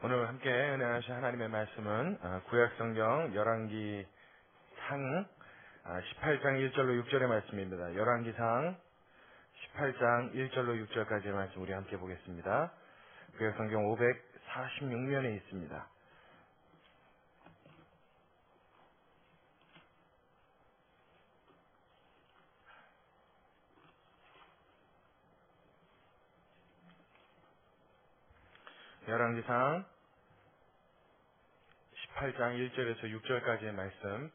오늘 함께 은혜하신 하나님의 말씀은 구약성경 열왕기상 18장 1절로 6절의 말씀입니다. 열왕기상 18장 1절로 6절까지의 말씀 우리 함께 보겠습니다. 구약성경 546면에 있습니다. 열왕기상 18장 1절에서 6절까지의 말씀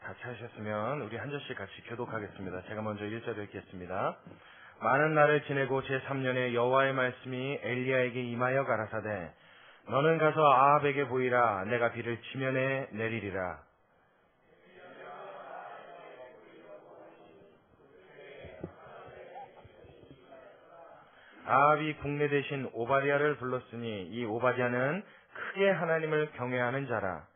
다 찾으셨으면 우리 한 절씩 같이 교독하겠습니다. 제가 먼저 1절 읽겠습니다. 많은 날을 지내고 제3년에 여호와의 말씀이 엘리야에게 임하여 가라사대 너는 가서 아합에게 보이라. 내가 비를 지면에 내리리라. 아합이 국내 대신 오바댜를 불렀으니 이 오바댜는 크게 하나님을 경외하는 자라.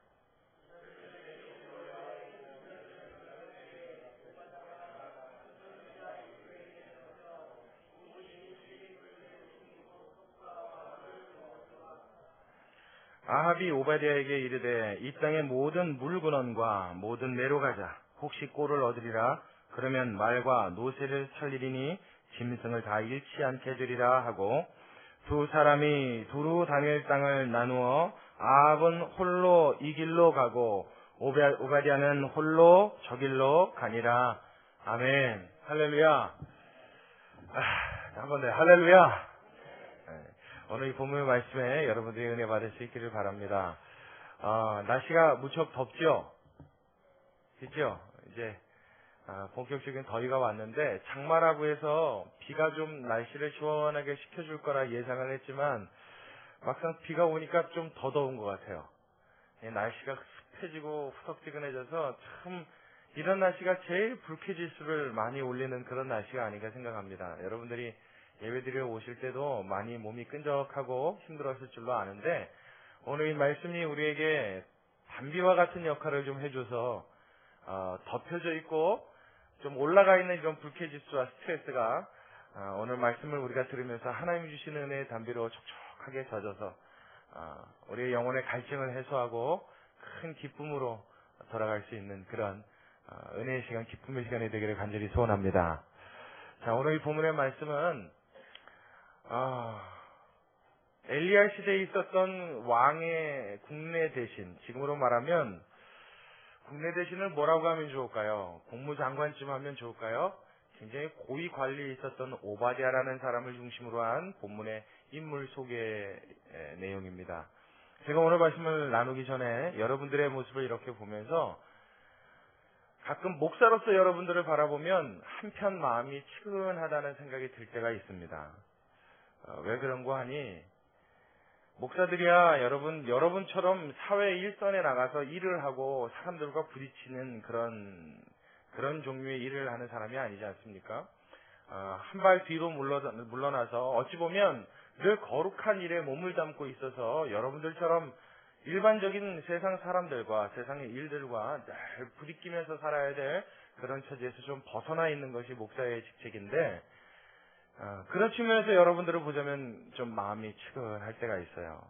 아합이 오바댜에게 이르되 이 땅의 모든 물근원과 모든 매로 가자. 혹시 꼴을 얻으리라. 그러면 말과 노새를 살리리니 짐승을 다 잃지 않게 되리라 하고 두 사람이 두루 다닐 땅을 나누어 아합은 홀로 이 길로 가고 오바댜는 홀로 저 길로 가니라. 아멘. 할렐루야. 한번 더 할렐루야. 오늘 이 본문의 말씀에 여러분들이 은혜 받을 수 있기를 바랍니다. 날씨가 무척 덥죠? 그죠? 이제 본격적인 더위가 왔는데 장마라고 해서 비가 좀 날씨를 시원하게 식혀줄 거라 예상을 했지만 막상 비가 오니까 좀 더 더운 것 같아요. 날씨가 습해지고 후덥지근해져서 참 이런 날씨가 제일 불쾌지수를 많이 올리는 그런 날씨가 아닌가 생각합니다. 여러분들이 예배드리러 오실 때도 많이 몸이 끈적하고 힘들었을 줄로 아는데 오늘 이 말씀이 우리에게 단비와 같은 역할을 좀 해줘서 덮여져 있고 좀 올라가 있는 이런 불쾌지수와 스트레스가 오늘 말씀을 우리가 들으면서 하나님 주시는 은혜의 단비로 촉촉하게 젖어서 우리의 영혼의 갈증을 해소하고 큰 기쁨으로 돌아갈 수 있는 그런 은혜의 시간, 기쁨의 시간이 되기를 간절히 소원합니다. 자, 오늘 이 본문의 말씀은 엘리야 시대에 있었던 왕의 국내 대신, 지금으로 말하면 국내 대신을 뭐라고 하면 좋을까요? 국무장관쯤 하면 좋을까요? 굉장히 고위 관리에 있었던 오바댜라는 사람을 중심으로 한 본문의 인물 소개 내용입니다. 제가 오늘 말씀을 나누기 전에 여러분들의 모습을 이렇게 보면서 가끔 목사로서 여러분들을 바라보면 한편 마음이 측은하다는 생각이 들 때가 있습니다. 왜 그런고 하니 목사들이야 여러분처럼 사회 일선에 나가서 일을 하고 사람들과 부딪히는 그런 종류의 일을 하는 사람이 아니지 않습니까? 한 발 뒤로 물러나서 어찌 보면 늘 거룩한 일에 몸을 담고 있어서 여러분들처럼 일반적인 세상 사람들과 세상의 일들과 늘 부딪히면서 살아야 될 그런 처지에서 좀 벗어나 있는 것이 목사의 직책인데 그런 측면에서 여러분들을 보자면 좀 마음이 측은할 때가 있어요.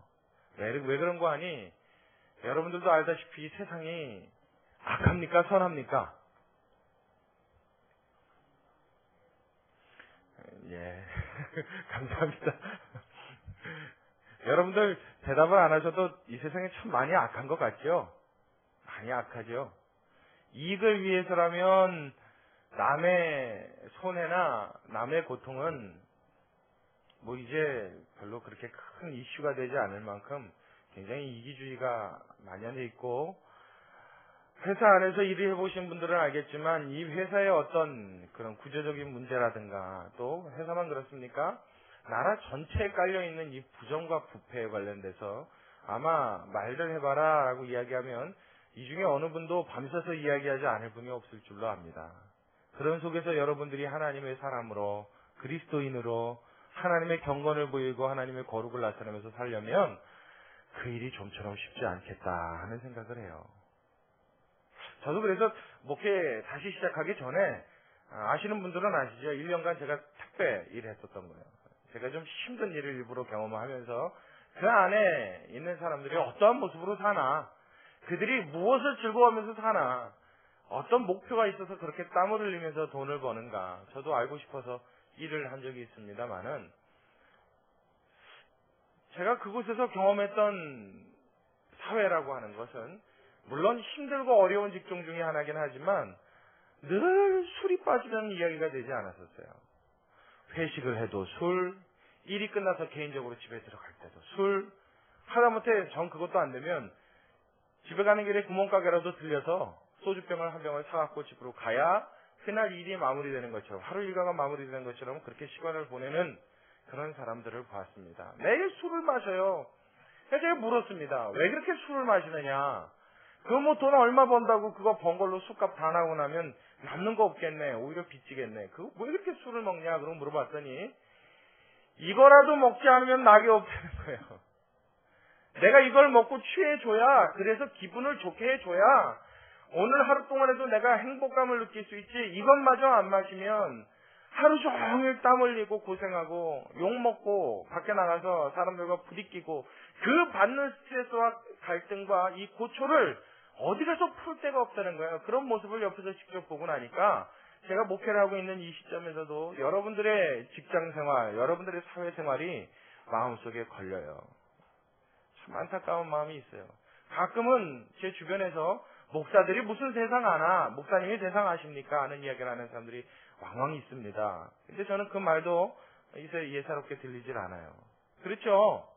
왜 그런 거 하니 여러분들도 알다시피 세상이 악합니까 선합니까? 예 감사합니다. 여러분들 대답을 안 하셔도 이 세상에 참 많이 악한 것 같죠? 많이 악하죠. 이익을 위해서라면 남의 손해나 남의 고통은 뭐 이제 별로 그렇게 큰 이슈가 되지 않을 만큼 굉장히 이기주의가 만연해 있고 회사 안에서 일을 해보신 분들은 알겠지만 이 회사의 어떤 그런 구조적인 문제라든가 또 회사만 그렇습니까? 나라 전체에 깔려있는 이 부정과 부패에 관련돼서 아마 말들 해봐라 라고 이야기하면 이 중에 어느 분도 밤새서 이야기하지 않을 분이 없을 줄로 압니다. 그런 속에서 여러분들이 하나님의 사람으로 그리스도인으로 하나님의 경건을 보이고 하나님의 거룩을 나타내면서 살려면 그 일이 좀처럼 쉽지 않겠다 하는 생각을 해요. 저도 그래서 목회 다시 시작하기 전에 아시는 분들은 아시죠? 1년간 제가 택배 일을 했었던 거예요. 제가 좀 힘든 일을 일부러 경험하면서 그 안에 있는 사람들이 어떠한 모습으로 사나, 그들이 무엇을 즐거워하면서 사나, 어떤 목표가 있어서 그렇게 땀을 흘리면서 돈을 버는가, 저도 알고 싶어서 일을 한 적이 있습니다만은, 제가 그곳에서 경험했던 사회라고 하는 것은 물론 힘들고 어려운 직종 중에 하나긴 하지만 늘 술이 빠지는 이야기가 되지 않았었어요. 회식을 해도 술, 일이 끝나서 개인적으로 집에 들어갈 때도 술, 하다못해 전 그것도 안 되면 집에 가는 길에 구멍가게라도 들려서 소주병을 한 병을 사갖고 집으로 가야 그날 일이 마무리되는 것처럼, 하루 일과가 마무리되는 것처럼 그렇게 시간을 보내는 그런 사람들을 봤습니다. 매일 술을 마셔요. 그래서 제가 물었습니다. 왜 그렇게 술을 마시느냐? 그거 뭐 돈 얼마 번다고 그거 번 걸로 술값 다 나고 나면 남는 거 없겠네. 오히려 빚지겠네. 그거 왜 그렇게 술을 먹냐? 그러고 물어봤더니 이거라도 먹지 않으면 낙이 없다는 거예요. 내가 이걸 먹고 취해줘야, 그래서 기분을 좋게 해줘야 오늘 하루 동안에도 내가 행복감을 느낄 수 있지, 이것마저 안 마시면 하루 종일 땀 흘리고 고생하고 욕먹고 밖에 나가서 사람들과 부딪히고 그 받는 스트레스와 갈등과 이 고초를 어디 가서 풀 데가 없다는 거예요. 그런 모습을 옆에서 직접 보고 나니까 제가 목회를 하고 있는 이 시점에서도 여러분들의 직장생활, 여러분들의 사회생활이 마음속에 걸려요. 참 안타까운 마음이 있어요. 가끔은 제 주변에서 목사들이 무슨 세상 아나, 목사님이 세상 아십니까? 하는 이야기를 하는 사람들이 왕왕 있습니다. 근데 저는 그 말도 이제 예사롭게 들리질 않아요. 그렇죠?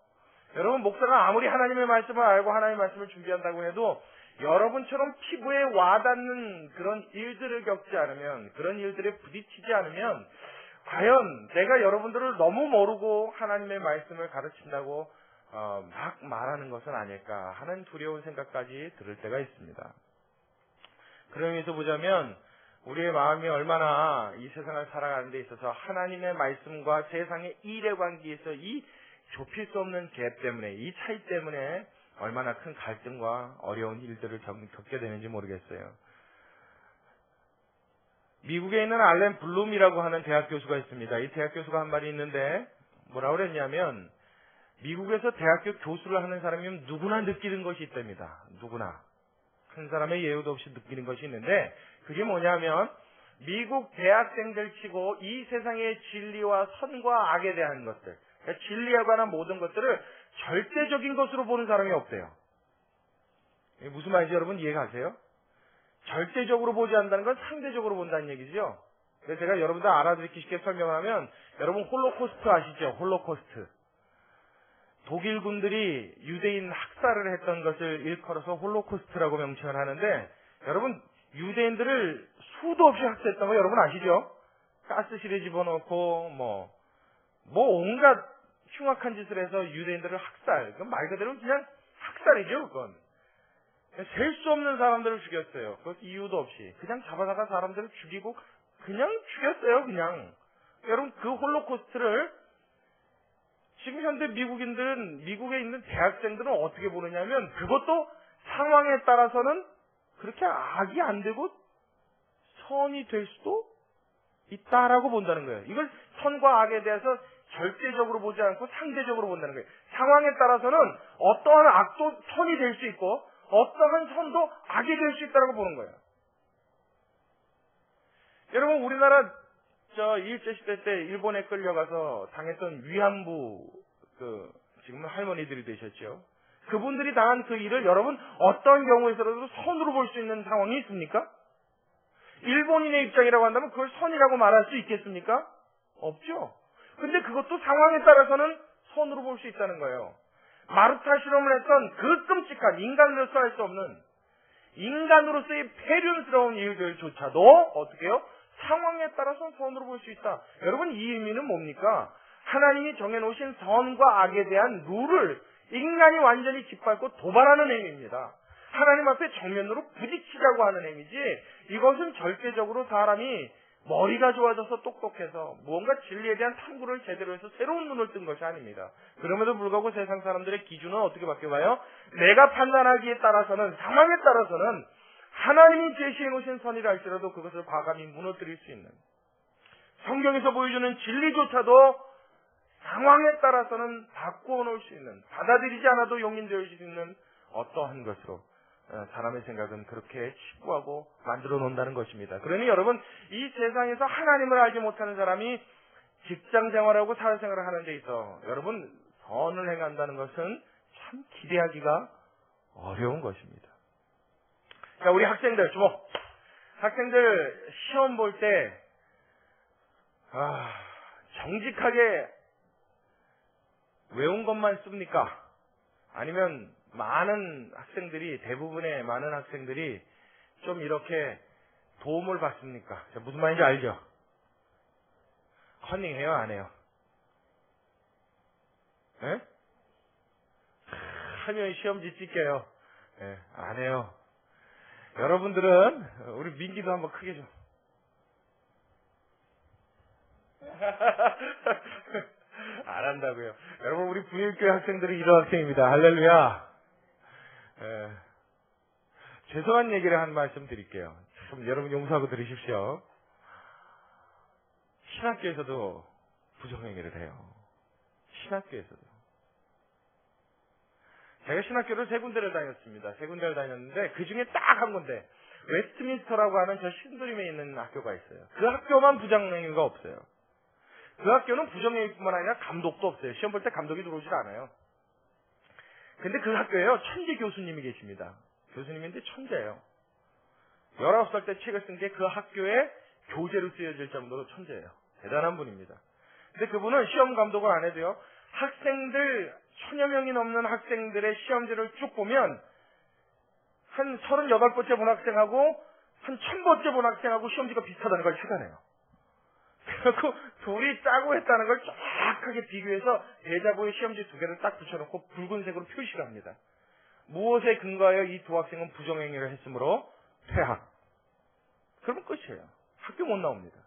여러분, 목사가 아무리 하나님의 말씀을 알고 하나님의 말씀을 준비한다고 해도 여러분처럼 피부에 와닿는 그런 일들을 겪지 않으면, 그런 일들에 부딪히지 않으면 과연 내가 여러분들을 너무 모르고 하나님의 말씀을 가르친다고 막 말하는 것은 아닐까 하는 두려운 생각까지 들을 때가 있습니다. 그런 의미에서 보자면 우리의 마음이 얼마나 이 세상을 살아가는 데 있어서 하나님의 말씀과 세상의 일의 관계에서 이 좁힐 수 없는 갭 때문에, 이 차이 때문에 얼마나 큰 갈등과 어려운 일들을 겪게 되는지 모르겠어요. 미국에 있는 알렌 블룸이라고 하는 대학 교수가 있습니다. 이 대학 교수가 한 말이 있는데 뭐라고 그랬냐면, 미국에서 대학교 교수를 하는 사람이면 누구나 느끼는 것이 있답니다. 누구나. 한 사람의 예우도 없이 느끼는 것이 있는데, 그게 뭐냐면 미국 대학생들 치고 이 세상의 진리와 선과 악에 대한 것들, 그러니까 진리에 관한 모든 것들을 절대적인 것으로 보는 사람이 없대요. 무슨 말인지 여러분 이해가세요? 절대적으로 보지 않는다는 건 상대적으로 본다는 얘기죠. 그래서 제가 여러분들 알아듣기 쉽게 설명하면, 여러분 홀로코스트 아시죠? 홀로코스트. 독일 군들이 유대인 학살을 했던 것을 일컬어서 홀로코스트라고 명칭을 하는데, 여러분 유대인들을 수도 없이 학살했던 거 여러분 아시죠? 가스실에 집어넣고 뭐 온갖 흉악한 짓을 해서 유대인들을 학살. 그건 말 그대로 그냥 학살이죠. 그건 셀 수 없는 사람들을 죽였어요. 그것 이유도 없이 그냥 잡아다가 사람들을 죽이고 그냥 죽였어요. 그냥. 여러분 그 홀로코스트를 지금 현대 미국인들은, 미국에 있는 대학생들은 어떻게 보느냐면, 그것도 상황에 따라서는 그렇게 악이 안 되고 선이 될 수도 있다라고 본다는 거예요. 이걸 선과 악에 대해서 절대적으로 보지 않고 상대적으로 본다는 거예요. 상황에 따라서는 어떠한 악도 선이 될 수 있고 어떠한 선도 악이 될 수 있다고 보는 거예요. 여러분 우리나라 일제시대 때 일본에 끌려가서 당했던 위안부, 지금은 할머니들이 되셨죠. 그분들이 당한 그 일을 여러분 어떤 경우에서라도 선으로 볼 수 있는 상황이 있습니까? 일본인의 입장이라고 한다면 그걸 선이라고 말할 수 있겠습니까? 없죠. 근데 그것도 상황에 따라서는 선으로 볼 수 있다는 거예요. 마르타 실험을 했던 그 끔찍한, 인간으로서 할 수 없는, 인간으로서의 폐륜스러운 일들조차도 어떻게 해요? 상황에 따라서 선으로 볼 수 있다. 여러분 이 의미는 뭡니까? 하나님이 정해놓으신 선과 악에 대한 룰을 인간이 완전히 짓밟고 도발하는 행위입니다. 하나님 앞에 정면으로 부딪히자고 하는 행위지, 이것은 절대적으로 사람이 머리가 좋아져서 똑똑해서 무언가 진리에 대한 탐구를 제대로 해서 새로운 눈을 뜬 것이 아닙니다. 그럼에도 불구하고 세상 사람들의 기준은 어떻게 바뀌어가요? 내가 판단하기에 따라서는, 상황에 따라서는 하나님이 제시해 놓으신 선이라 할지라도 그것을 과감히 무너뜨릴 수 있는, 성경에서 보여주는 진리조차도 상황에 따라서는 바꾸어 놓을 수 있는, 받아들이지 않아도 용인되어질 수 있는 어떠한 것으로 사람의 생각은 그렇게 치부하고 만들어 놓는다는 것입니다. 그러니 여러분, 이 세상에서 하나님을 알지 못하는 사람이 직장 생활하고 사회생활을 하는 데 있어 여러분 선을 행한다는 것은 참 기대하기가 어려운 것입니다. 자, 우리 학생들 주목. 학생들 시험 볼 때 정직하게 외운 것만 씁니까? 아니면 많은 학생들이, 대부분의 많은 학생들이 좀 이렇게 도움을 받습니까? 무슨 말인지 알죠? 컨닝해요, 안 해요? 예? 하면 시험지 찍게요. 예, 안 해요. 여러분들은, 우리 민기도 한번 크게 좀. 안 한다고요. 여러분, 우리 부일교회 학생들이 이런 학생입니다. 할렐루야. 예. 죄송한 얘기를 한 말씀 드릴게요. 좀 여러분 용서하고 들으십시오. 신학교에서도 부정행위를 해요. 신학교에서도. 제가 신학교를 3군데를 다녔습니다. 3군데를 다녔는데 그 중에 딱 한 군데, 웨스트민스터라고 하는 저 신도림에 있는 학교가 있어요. 그 학교만 부정행위가 없어요. 그 학교는 부정행위뿐만 아니라 감독도 없어요. 시험 볼 때 감독이 들어오질 않아요. 근데 그 학교에요, 천재 교수님이 계십니다. 교수님인데 천재예요. 19살 때 책을 쓴 게 그 학교에 교재로 쓰여질 정도로 천재예요. 대단한 분입니다. 근데 그분은 시험 감독을 안 해도요, 학생들 1000여 명이 넘는 학생들의 시험지를 쭉 보면 한 38번째 본 학생하고 한 1000번째 본 학생하고 시험지가 비슷하다는 걸 찾아내요. 그래서 둘이 짜고 했다는 걸 정확하게 비교해서 대자보에 시험지 2개를 딱 붙여놓고 붉은색으로 표시를 합니다. 무엇에 근거하여 이 두 학생은 부정행위를 했으므로 퇴학. 그러면 끝이에요. 학교 못 나옵니다.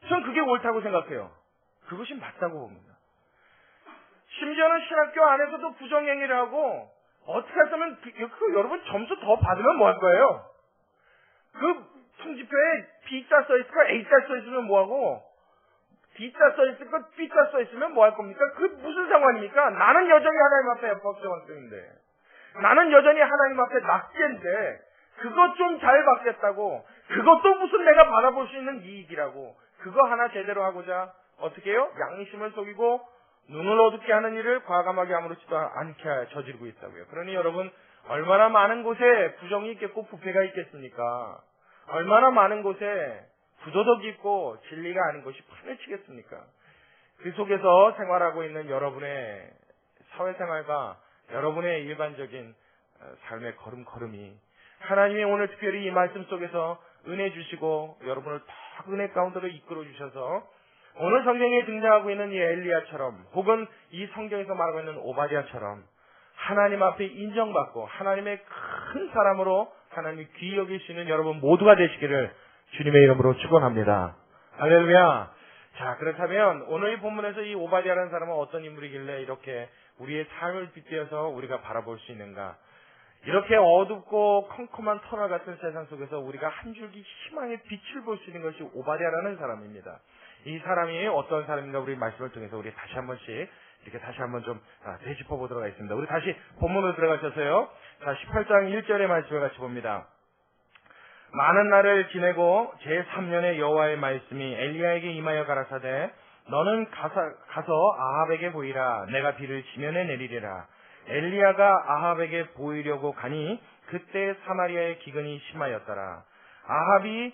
전 그게 옳다고 생각해요. 그것이 맞다고 봅니다. 심지어는 신학교 안에서도 부정행위를 하고 어떻게 했으면 여러분 점수 더 받으면 뭐 할 거예요? 그 통지표에 B자 써있을까 A자 써있으면 뭐하고 D자 써있을까 B자 써있으면 뭐 할 겁니까? 그 무슨 상관입니까? 나는 여전히 하나님 앞에 법정학생인데, 나는 여전히 하나님 앞에 낙제인데 그것 좀 잘 받겠다고, 그것도 무슨 내가 받아볼 수 있는 이익이라고, 그거 하나 제대로 하고자 어떻게 해요? 양심을 속이고 눈을 어둡게 하는 일을 과감하게 아무렇지도 않게 저지르고 있다고요. 그러니 여러분, 얼마나 많은 곳에 부정이 있겠고 부패가 있겠습니까? 얼마나 많은 곳에 부도덕이 있고 진리가 아닌 것이 판을 치겠습니까? 그 속에서 생활하고 있는 여러분의 사회생활과 여러분의 일반적인 삶의 걸음걸음이 하나님이 오늘 특별히 이 말씀 속에서 은혜 주시고 여러분을 더 은혜 가운데로 이끌어 주셔서 오늘 성경에 등장하고 있는 이 엘리야처럼, 혹은 이 성경에서 말하고 있는 오바댜처럼 하나님 앞에 인정받고 하나님의 큰 사람으로 하나님이 귀히 여길 수 있는 여러분 모두가 되시기를 주님의 이름으로 축원합니다. 할렐루야. 자, 그렇다면 오늘 이 본문에서 이 오바댜라는 사람은 어떤 인물이길래 이렇게 우리의 삶을 빗대어서 우리가 바라볼 수 있는가? 이렇게 어둡고 컴컴한 터널 같은 세상 속에서 우리가 한 줄기 희망의 빛을 볼 수 있는 것이 오바댜라는 사람입니다. 이 사람이 어떤 사람인가 우리 말씀을 통해서 우리 다시 한 번씩 이렇게 다시 한번 좀 되짚어 보도록 하겠습니다. 우리 다시 본문으로 들어가셔서요. 자, 18장 1절의 말씀을 같이 봅니다. 많은 날을 지내고 제3년의 여호와의 말씀이 엘리야에게 임하여 가라사대 너는 가서 아합에게 보이라. 내가 비를 지면에 내리리라. 엘리야가 아합에게 보이려고 가니 그때 사마리아의 기근이 심하였더라. 아합이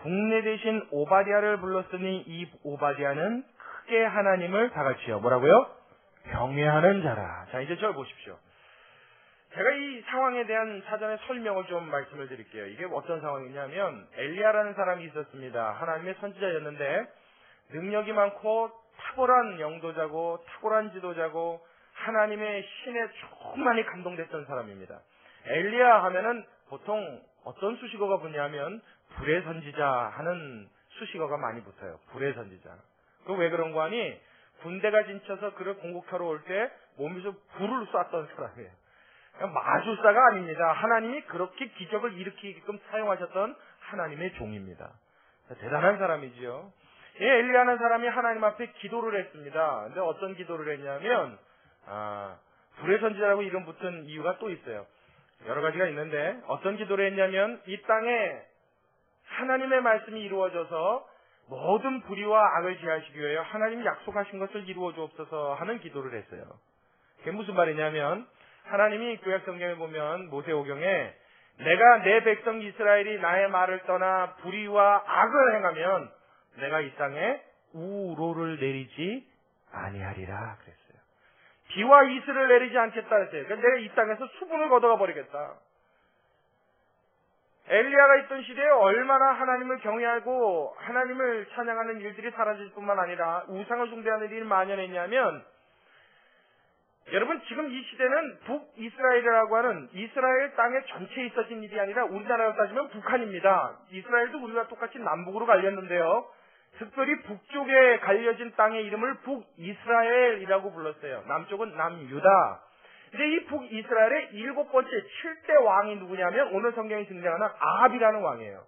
국내 대신 오바댜를 불렀으니 이 오바댜는 크게 하나님을 다같이요. 뭐라고요? 경외하는 자라. 자, 이제 저를 보십시오. 제가 이 상황에 대한 사전의 설명을 좀 말씀을 드릴게요. 이게 어떤 상황이냐면 엘리야라는 사람이 있었습니다. 하나님의 선지자였는데 능력이 많고 탁월한 영도자고 탁월한 지도자고 하나님의 신에 충만히 감동됐던 사람입니다. 엘리야 하면은 보통 어떤 수식어가 붙냐면 불의 선지자 하는 수식어가 많이 붙어요. 불의 선지자. 그 왜 그런 거 하니? 군대가 진쳐서 그를 공국하러 올 때 몸에서 불을 쐈던 사람이에요. 마술사가 아닙니다. 하나님이 그렇게 기적을 일으키게끔 사용하셨던 하나님의 종입니다. 대단한 사람이지요. 엘리야라는 사람이 하나님 앞에 기도를 했습니다. 근데 어떤 기도를 했냐면, 불의 선지자라고 이름 붙은 이유가 또 있어요. 여러 가지가 있는데, 어떤 기도를 했냐면, 이 땅에 하나님의 말씀이 이루어져서 모든 불의와 악을 제하시기 위하여 하나님이 약속하신 것을 이루어 주옵소서 하는 기도를 했어요. 그게 무슨 말이냐면, 하나님이 구약 성경에 보면 모세오경에 내가 내 백성 이스라엘이 나의 말을 떠나 불의와 악을 행하면 내가 이 땅에 우로를 내리지 아니하리라 그랬어요. 비와 이슬을 내리지 않겠다 했어요. 그러니까 내가 이 땅에서 수분을 걷어가 버리겠다. 엘리야가 있던 시대에 얼마나 하나님을 경외하고 하나님을 찬양하는 일들이 사라질 뿐만 아니라 우상을 숭배하는 일이 만연했냐면, 여러분 지금 이 시대는 북이스라엘이라고 하는 이스라엘 땅에 전체에 있어진 일이 아니라 우리나라로 따지면 북한입니다. 이스라엘도 우리와 똑같이 남북으로 갈렸는데요. 특별히 북쪽에 갈려진 땅의 이름을 북이스라엘이라고 불렀어요. 남쪽은 남유다. 이제 이 북이스라엘의 7번째 7대 왕이 누구냐면 오늘 성경에 등장하는 아합이라는 왕이에요.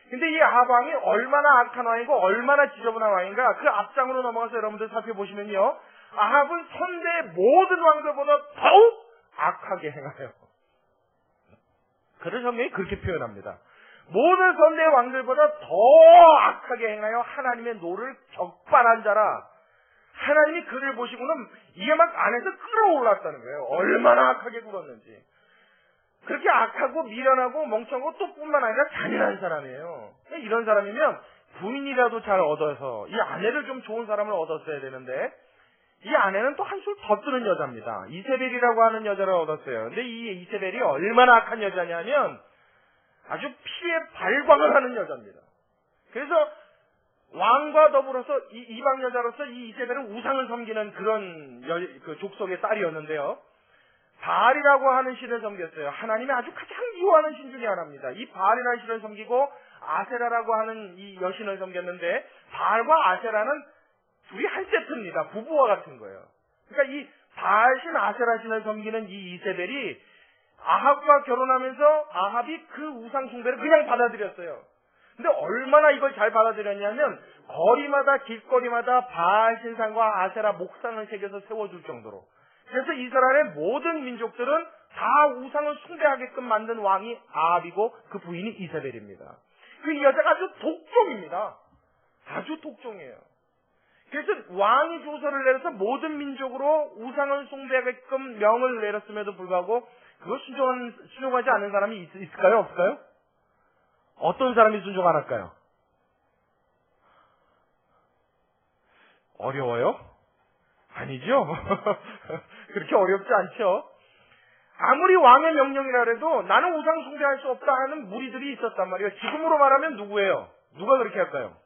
근데 이 아합 왕이 얼마나 악한 왕이고 얼마나 지저분한 왕인가, 그 앞장으로 넘어가서 여러분들 살펴보시면요, 아합은 선대의 모든 왕들보다 더욱 악하게 행하여, 그래서 성경이 그렇게 표현합니다. 모든 선대의 왕들보다 더 악하게 행하여 하나님의 노를 적발한 자라. 하나님이 그를 보시고는 이게 막 안에서 끌어올랐다는 거예요. 얼마나 악하게 굴었는지. 그렇게 악하고 미련하고 멍청하고 또 뿐만 아니라 잔인한 사람이에요. 이런 사람이면 부인이라도 잘 얻어서, 이 아내를 좀 좋은 사람을 얻었어야 되는데, 이 아내는 또 한술 더 뜨는 여자입니다. 이세벨이라고 하는 여자를 얻었어요. 근데 이 이세벨이 얼마나 악한 여자냐면 아주 피에 발광을 하는 여자입니다. 그래서 왕과 더불어서 이방 여자로서 이 이세벨은 우상을 섬기는 그런 그 족속의 딸이었는데요. 바알이라고 하는 신을 섬겼어요. 하나님이 아주 가장 미워하는 신 중에 하나입니다. 이 바알이라는 신을 섬기고 아세라라고 하는 이 여신을 섬겼는데, 바알과 아세라는 둘이 한 세트입니다. 부부와 같은 거예요. 그러니까 이 바알신 아세라신을 섬기는 이 이세벨이 아합과 결혼하면서 아합이 그 우상 숭배를 그냥 받아들였어요. 근데 얼마나 이걸 잘 받아들였냐면 거리마다 길거리마다 바알 신상과 아세라 목상을 새겨서 세워줄 정도로. 그래서 이스라엘의 모든 민족들은 다 우상을 숭배하게끔 만든 왕이 아합이고 그 부인이 이세벨입니다. 그 여자가 아주 독종입니다. 아주 독종이에요. 그래서 왕이 조서를 내려서 모든 민족으로 우상을 숭배하게끔 명을 내렸음에도 불구하고 그걸 순종하지 않는 사람이 있을까요? 없을까요? 어떤 사람이 순종 안 할까요? 어려워요? 아니죠? 그렇게 어렵지 않죠? 아무리 왕의 명령이라 해도 나는 우상 숭배할 수 없다 하는 무리들이 있었단 말이에요. 지금으로 말하면 누구예요? 누가 그렇게 할까요?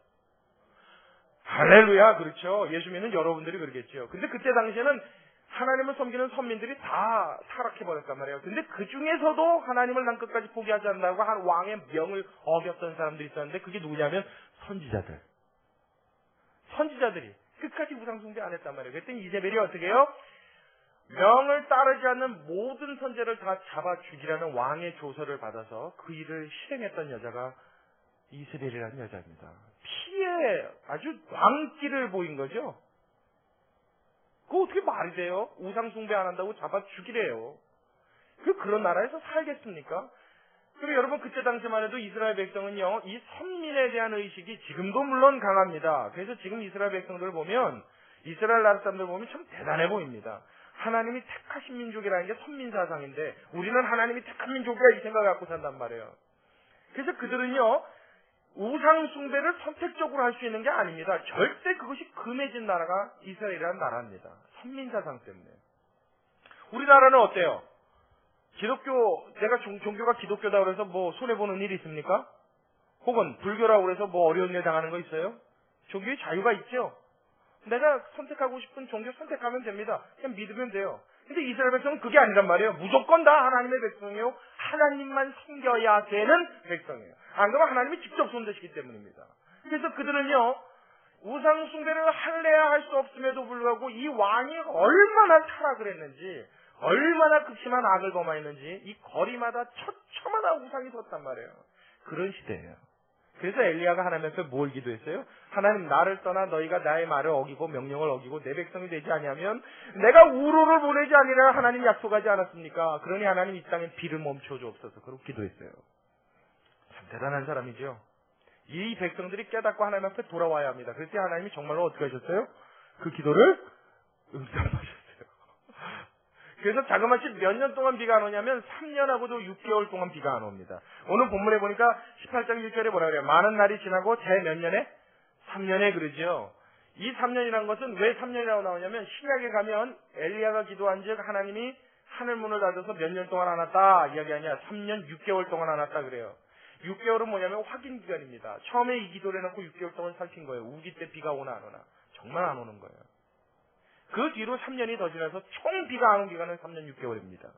할렐루야, 그렇죠. 예수 믿는 여러분들이 그러겠죠. 근데 그때 당시에는 하나님을 섬기는 선민들이 다 타락해버렸단 말이에요. 근데 그 중에서도 하나님을 난 끝까지 포기하지 않는다고 한 왕의 명을 어겼던 사람들이 있었는데, 그게 누구냐면 선지자들. 선지자들이 끝까지 우상 숭배 안 했단 말이에요. 그랬더니 이세벨이 어떻게 해요? 명을 따르지 않는 모든 선제를 다 잡아 죽이라는 왕의 조서를 받아서 그 일을 실행했던 여자가 이세벨이라는 여자입니다. 피에 아주 왕기를 보인 거죠. 그거 어떻게 말이 돼요? 우상 숭배 안 한다고 잡아 죽이래요. 그런 나라에서 살겠습니까? 그리고 여러분, 그때 당시만 해도 이스라엘 백성은요, 이 선민에 대한 의식이 지금도 물론 강합니다. 그래서 지금 이스라엘 백성들을 보면, 이스라엘 나라 사람들 보면 참 대단해 보입니다. 하나님이 택하신 민족이라는 게 선민 사상인데, 우리는 하나님이 택한 민족이야 이 생각을 갖고 산단 말이에요. 그래서 그들은요, 우상 숭배를 선택적으로 할 수 있는 게 아닙니다. 절대 그것이 금해진 나라가 이스라엘이라는 나라입니다. 선민 사상 때문에. 우리나라는 어때요? 기독교, 내가 종교가 기독교다 그래서 뭐 손해보는 일이 있습니까? 혹은 불교라고 그래서 뭐 어려운 일 당하는 거 있어요? 종교의 자유가 있죠? 내가 선택하고 싶은 종교 선택하면 됩니다. 그냥 믿으면 돼요. 근데 이스라엘 백성은 그게 아니란 말이에요. 무조건 다 하나님의 백성이요, 하나님만 섬겨야 되는 백성이에요. 안 그러면 하나님이 직접 손대시기 때문입니다. 그래서 그들은요, 우상 숭배를 할래야 할 수 없음에도 불구하고 이 왕이 얼마나 타락을 했는지, 얼마나 극심한 악을 범하였는지 이 거리마다 처처마다 우상이 섰단 말이에요. 그런 시대예요. 그래서 엘리야가 하나님 앞에 뭘 기도했어요? 하나님, 나를 떠나 너희가 나의 말을 어기고 명령을 어기고 내 백성이 되지 아니하면 내가 우로를 보내지 아니라 하나님 약속하지 않았습니까? 그러니 하나님 이 땅에 비를 멈춰 주옵소서. 그렇게 기도했어요. 참 대단한 사람이죠. 이 백성들이 깨닫고 하나님 앞에 돌아와야 합니다. 그래서 하나님이 정말로 어떻게 하셨어요? 그 기도를 응답하셨어요. 그래서 자그마치 몇 년 동안 비가 안 오냐면 3년하고도 6개월 동안 비가 안 옵니다. 오늘 본문에 보니까 18장 1절에 뭐라 그래요? 많은 날이 지나고 제 몇 년에? 3년에 그러죠. 이 3년이라는 것은 왜 3년이라고 나오냐면 신약에 가면 엘리야가 기도한 즉 하나님이 하늘 문을 닫아서 몇 년 동안 안 왔다 이야기 아니야. 3년 6개월 동안 안 왔다 그래요. 6개월은 뭐냐면 확인 기간입니다. 처음에 이 기도를 해놓고 6개월 동안 살핀 거예요. 우기 때 비가 오나 안 오나. 정말 안 오는 거예요. 그 뒤로 3년이 더 지나서 총 비가 안 온 기간은 3년 6개월입니다.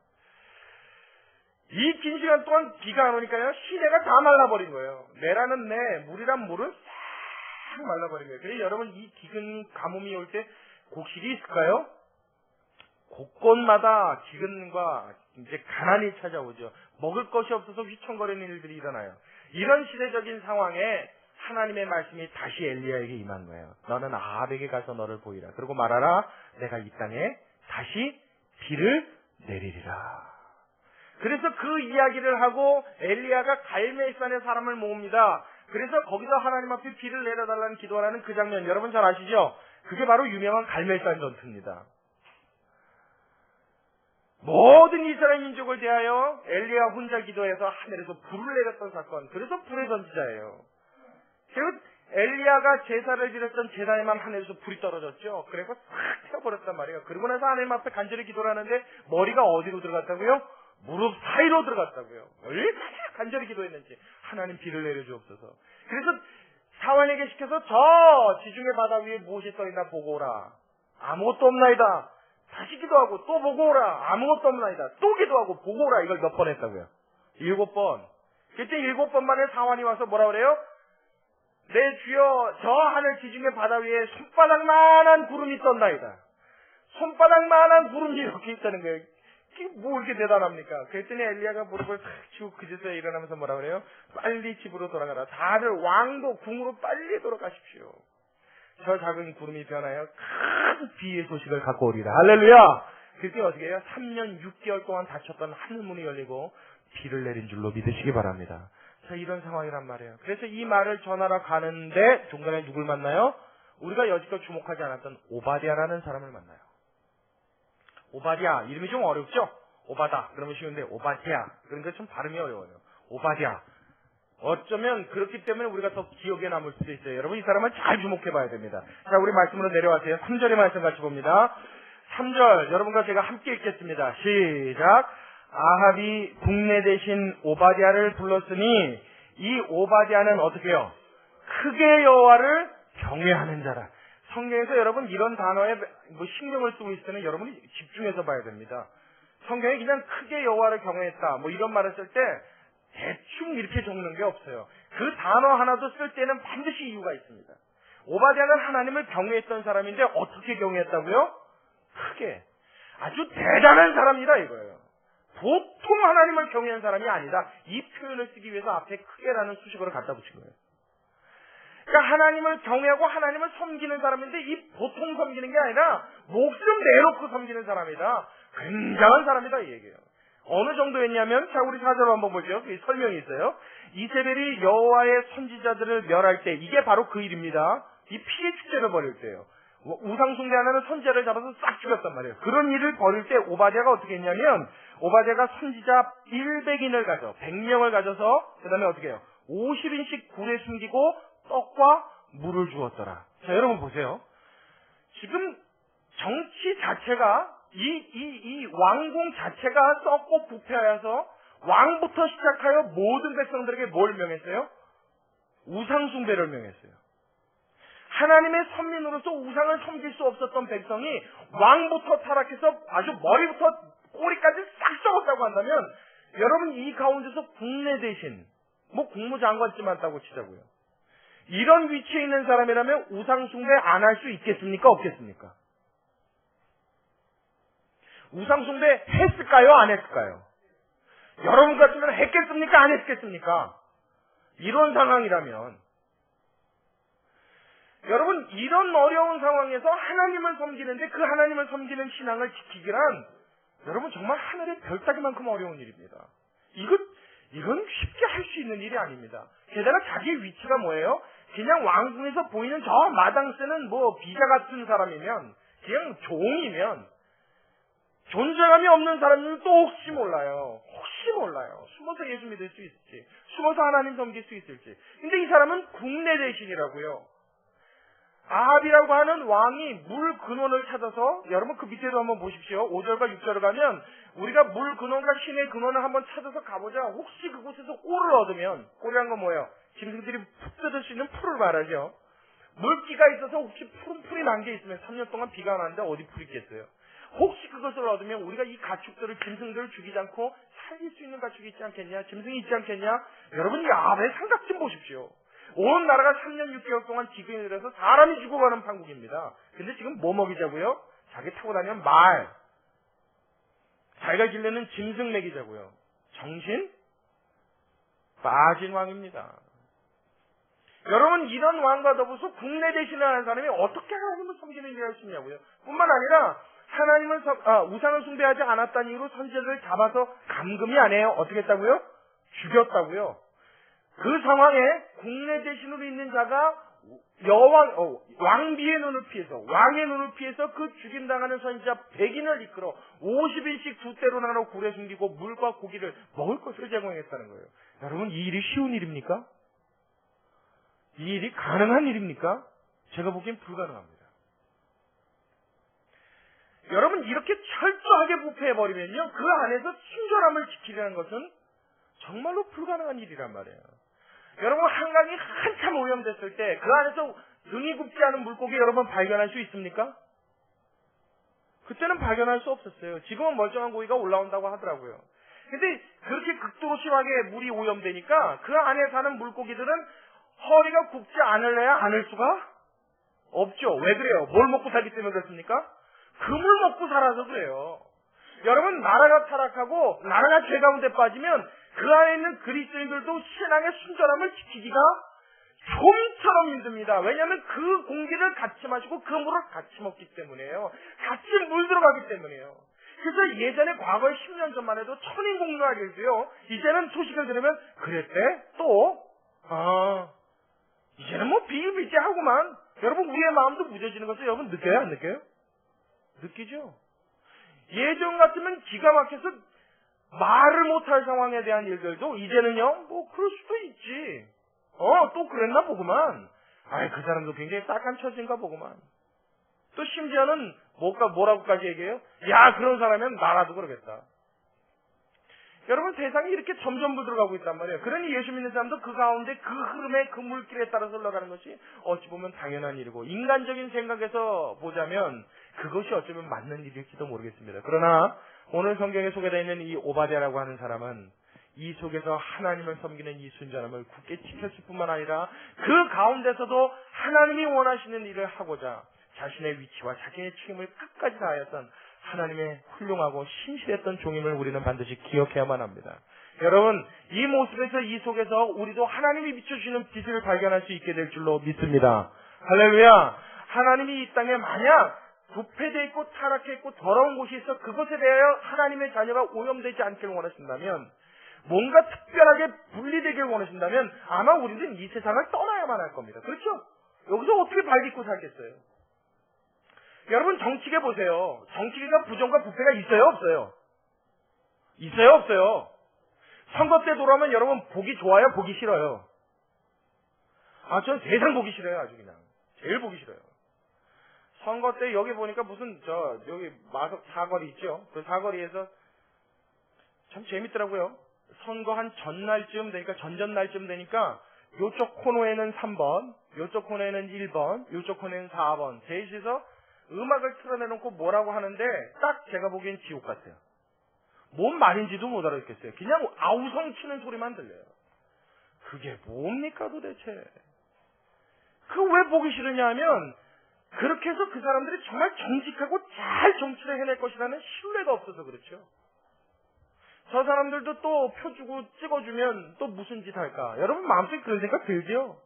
이 긴 시간 동안 비가 안 오니까요, 시내가 다 말라버린 거예요. 내라는 내, 물이란 물은 싹 말라버린 거예요. 그래서 여러분 이 기근 가뭄이 올 때 곡식이 있을까요? 곳곳마다 기근과 이제 가난이 찾아오죠. 먹을 것이 없어서 휘청거리는 일들이 일어나요. 이런 시대적인 상황에 하나님의 말씀이 다시 엘리야에게 임한 거예요. 너는 아합에게 가서 너를 보이라. 그리고 말하라. 내가 이 땅에 다시 비를 내리리라. 그래서 그 이야기를 하고 엘리야가 갈멜산에 사람을 모읍니다. 그래서 거기서 하나님 앞에 비를 내려달라는 기도하는 그 장면 여러분 잘 아시죠? 그게 바로 유명한 갈멜산 전투입니다. 모든 이스라엘 민족을 대하여 엘리야 혼자 기도해서 하늘에서 불을 내렸던 사건. 그래서 불의 선지자예요. 그리고 엘리야가 제사를 드렸던 제단에만 하늘에서 불이 떨어졌죠. 그래서 싹 태워버렸단 말이에요. 그러고 나서 하나님 앞에 간절히 기도를 하는데 머리가 어디로 들어갔다고요? 무릎 사이로 들어갔다고요. 얼마나 간절히 기도했는지. 하나님 비를 내려주옵소서. 그래서 사환에게 시켜서 저 지중해 바다 위에 무엇이 써있나 보고 오라. 아무것도 없나이다. 다시 기도하고 또 보고 오라. 아무것도 없나이다. 또 기도하고 보고 오라. 이걸 몇 번 했다고요? 7번. 그때 7번 만에 사환이 와서 뭐라 그래요? 내 주여 저 하늘 지중해 바다 위에 손바닥만한 구름이 떴나이다. 손바닥만한 구름이 이렇게 있다는 거예요. 이게 뭐 이렇게 대단합니까? 그랬더니 엘리야가 무릎을 탁 치고 그제서야 일어나면서 뭐라 그래요? 빨리 집으로 돌아가라. 다들 왕도 궁으로 빨리 돌아가십시오. 저 작은 구름이 변하여 큰 비의 소식을 갖고 오리라. 할렐루야! 그때 어떻게 해요? 3년 6개월 동안 닫혔던 하늘문이 열리고 비를 내린 줄로 믿으시기 바랍니다. 자, 이런 상황이란 말이에요. 그래서 이 말을 전하러 가는데 중간에 누굴 만나요? 우리가 여지껏 주목하지 않았던 오바댜라는 사람을 만나요. 오바댜, 이름이 좀 어렵죠? 오바다, 그러면 쉬운데 오바댜, 그러니까 좀 발음이 어려워요. 오바댜. 어쩌면 그렇기 때문에 우리가 더 기억에 남을 수도 있어요. 여러분 이 사람을 잘 주목해 봐야 됩니다. 자, 우리 말씀으로 내려와세요. 3절의 말씀 같이 봅니다. 3절 여러분과 제가 함께 읽겠습니다. 시작. 아합이 국내 대신 오바댜를 불렀으니 이 오바댜는 어떻게 해요? 크게 여호와를 경외하는 자라. 성경에서 여러분 이런 단어에 신경을 쓰고 있을 때는 여러분이 집중해서 봐야 됩니다. 성경에 그냥 크게 여호와를 경외했다 이런 말을 쓸 때 대충 이렇게 적는 게 없어요. 그 단어 하나도 쓸 때는 반드시 이유가 있습니다. 오바댜는 하나님을 경외했던 사람인데 어떻게 경외했다고요? 크게. 아주 대단한 사람이다 이거예요. 보통 하나님을 경외한 사람이 아니다. 이 표현을 쓰기 위해서 앞에 크게라는 수식어를 갖다 붙인 거예요. 그러니까 하나님을 경외하고 하나님을 섬기는 사람인데 이 보통 섬기는 게 아니라 목숨 내놓고 섬기는 사람이다. 굉장한 사람이다 이 얘기예요. 어느 정도였냐면 자 우리 4절 한번 보죠. 설명이 있어요. 이세벨이 여호와의 선지자들을 멸할 때 이게 바로 그 일입니다. 이 피의 축제를 벌일 때예요. 우상 숭배하는 선지자를 잡아서 싹 죽였단 말이에요. 그런 일을 벌일 때 오바댜가 어떻게 했냐면 오바댜가 선지자 100인을 가져 100명을 가져서 그 다음에 어떻게 해요? 50인씩 굴에 숨기고 떡과 물을 주었더라. 자 여러분 보세요. 지금 정치 자체가 이 왕궁 자체가 썩고 부패하여서 왕부터 시작하여 모든 백성들에게 뭘 명했어요? 우상 숭배를 명했어요. 하나님의 선민으로서 우상을 섬길 수 없었던 백성이 왕부터 타락해서 아주 머리부터 꼬리까지 싹 썩었다고 한다면 여러분 이 가운데서 국내 대신 국무장관쯤 한다고 치자고요. 이런 위치에 있는 사람이라면 우상 숭배 안 할 수 있겠습니까? 없겠습니까? 우상숭배 했을까요? 안 했을까요? 여러분 같으면 했겠습니까? 안 했겠습니까? 이런 상황이라면 여러분, 이런 어려운 상황에서 하나님을 섬기는데 그 하나님을 섬기는 신앙을 지키기란 여러분 정말 하늘의 별 따기만큼 어려운 일입니다. 이건 쉽게 할 수 있는 일이 아닙니다. 게다가 자기의 위치가 뭐예요? 그냥 왕궁에서 보이는 저 마당 쓰는 비자 같은 사람이면, 그냥 종이면, 존재감이 없는 사람이면 또 혹시 몰라요. 숨어서 예수 믿을 수 있을지, 숨어서 하나님 섬길 수 있을지. 근데 이 사람은 국내 대신이라고요. 아합이라고 하는 왕이 물 근원을 찾아서, 여러분 그 밑에도 한번 보십시오. 5절과 6절을 가면 우리가 물 근원과 신의 근원을 한번 찾아서 가보자. 혹시 그곳에서 꼴을 얻으면, 꼴이란 건 뭐예요? 짐승들이 푹 뜯을 수 있는 풀을 말하죠. 물기가 있어서 혹시 풀이 난 게 있으면 3년 동안 비가 안 왔는데 어디 풀이 있겠어요? 혹시 그것을 얻으면 우리가 이 가축들을, 짐승들을 죽이지 않고 살릴 수 있는 가축이 있지 않겠냐? 짐승이 있지 않겠냐? 여러분 이 아합의 삼각 좀 보십시오. 온 나라가 3년 6개월 동안 지근이 들어서 사람이 죽어가는 판국입니다. 근데 지금 뭐 먹이자고요? 자기 타고 다니는 말. 자기가 기르는 짐승 먹이자고요. 정신 빠진 왕입니다. 여러분, 이런 왕과 더불어서 국내 대신을 하는 사람이 어떻게 하나님을 섬기는 일을 할 수 있냐고요. 뿐만 아니라 하나님을 우상을 숭배하지 않았다는 이유로 선지자들을 잡아서 감금이 아니에요. 어떻게 했다고요? 죽였다고요. 그 상황에 국내 대신으로 있는 자가 왕비의 눈을 피해서, 왕의 눈을 피해서 그 죽임당하는 선지자 100인을 이끌어 50인씩 두 대로 나눠 굴에 숨기고 물과 고기를 먹을 것을 제공했다는 거예요. 여러분, 이 일이 쉬운 일입니까? 이 일이 가능한 일입니까? 제가 보기엔 불가능합니다. 여러분, 이렇게 철저하게 부패해버리면요, 그 안에서 친절함을 지키려는 것은 정말로 불가능한 일이란 말이에요. 여러분, 한강이 한참 오염됐을 때 그 안에서 등이 굽지 않은 물고기 여러분 발견할 수 있습니까? 그때는 발견할 수 없었어요. 지금은 멀쩡한 고기가 올라온다고 하더라고요. 근데 그렇게 극도로 심하게 물이 오염되니까 그 안에 사는 물고기들은 허리가 굽지 않을래야 않을 수가 없죠. 왜 그래요? 뭘 먹고 살기 때문에 그렇습니까? 금을 먹고 살아서 그래요. 여러분, 나라가 타락하고 나라가 죄 가운데 빠지면 그 안에 있는 그리스도인들도 신앙의 순전함을 지키기가 좀처럼 힘듭니다. 왜냐하면 그 공기를 같이 마시고 그 물을 같이 먹기 때문에요. 같이 물 들어가기 때문에요. 그래서 예전에 과거에 10년 전만 해도 천인공노하길도요, 이제는 소식을 들으면 그랬대? 또? 이제는 비일비재하구만. 여러분, 우리의 마음도 무뎌지는 것을 여러분 느껴요? 안 느껴요? 느끼죠? 예전 같으면 기가 막혀서 말을 못할 상황에 대한 일들도 이제는요, 그럴 수도 있지. 또 그랬나 보구만. 그 사람도 굉장히 딱한 처지인가 보구만. 또 심지어는 뭐라고까지 얘기해요? 야, 그런 사람이면 나라도 그러겠다. 여러분, 세상이 이렇게 점점 물들어가고 있단 말이에요. 그러니 예수 믿는 사람도 그 가운데 그 흐름에, 그 물길에 따라서 흘러가는 것이 어찌 보면 당연한 일이고, 인간적인 생각에서 보자면 그것이 어쩌면 맞는 일일지도 모르겠습니다. 그러나 오늘 성경에 소개되어 있는 이 오바댜라고 하는 사람은 이 속에서 하나님을 섬기는 이 순전함을 굳게 지켰을 뿐만 아니라 그 가운데서도 하나님이 원하시는 일을 하고자 자신의 위치와 자신의 책임을 끝까지 다하였던 하나님의 훌륭하고 신실했던 종임을 우리는 반드시 기억해야만 합니다. 여러분, 이 모습에서, 이 속에서 우리도 하나님이 비춰주시는 빛을 발견할 수 있게 될 줄로 믿습니다. 할렐루야! 하나님이 이 땅에 만약 부패되어 있고 타락해 있고 더러운 곳이 있어 그것에 대하여 하나님의 자녀가 오염되지 않기를 원하신다면, 뭔가 특별하게 분리되길 원하신다면 아마 우리는 이 세상을 떠나야만 할 겁니다. 그렇죠? 여기서 어떻게 발딛고 살겠어요? 여러분, 정치계 보세요. 정치계가 부정과 부패가 있어요, 없어요? 있어요, 없어요? 선거 때 돌아오면 여러분 보기 좋아요, 보기 싫어요? 전 세상 보기 싫어요, 아주 그냥. 제일 보기 싫어요. 선거 때 여기 보니까 여기 마석 사거리 있죠? 그 사거리에서 참 재밌더라고요. 선거 한 전날쯤 되니까, 전전날쯤 되니까 요쪽 코너에는 3번, 요쪽 코너에는 1번, 요쪽 코너에는 4번 셋이서 음악을 틀어내놓고 뭐라고 하는데 딱 제가 보기엔 지옥 같아요. 뭔 말인지도 못 알아듣겠어요. 그냥 아우성 치는 소리만 들려요. 그게 뭡니까 도대체? 그 왜 보기 싫으냐 하면 그렇게 해서 그 사람들이 정말 정직하고 잘 정치를 해낼 것이라는 신뢰가 없어서 그렇죠. 저 사람들도 또 표 주고 찍어주면 또 무슨 짓 할까? 여러분 마음속에 그런 생각 들죠?